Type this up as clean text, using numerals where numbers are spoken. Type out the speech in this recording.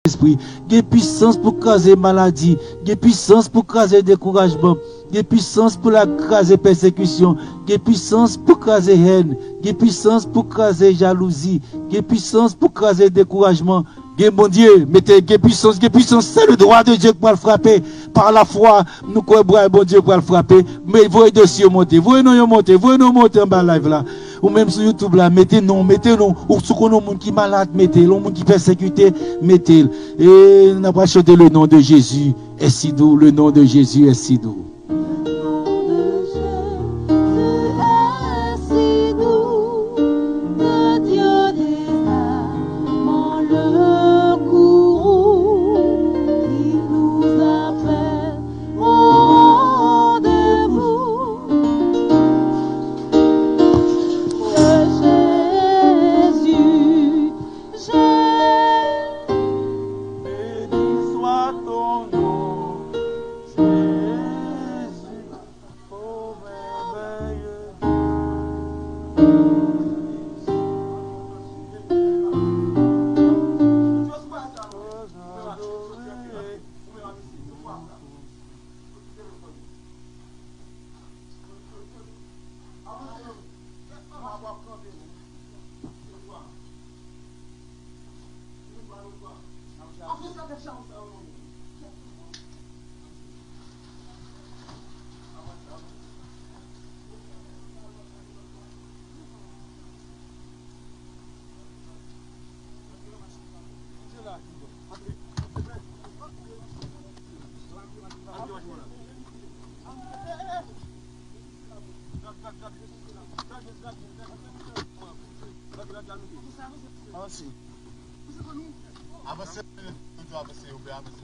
esprit, des puissances pour craser maladie, des puissances pour craser découragement, des puissances pour la craser persécution, des puissances pour craser haine, des puissances pour craser jalousie, des puissances pour craser découragement. Mon Dieu, mettez des puissances, c'est le droit de Dieu qui va le frapper. Par la foi, nous croyons, bon Dieu pour le frapper. Mais voyez dossier monter, voyez nous monter en bas live là. Ou même sur YouTube là, mettez non. Ou ce qu'on a monde qui malade, mettez, le monde qui persécuté, mettez. Et nous avons chanté le nom de Jésus est si doux, le nom de Jésus est si doux. Avancez, avancez.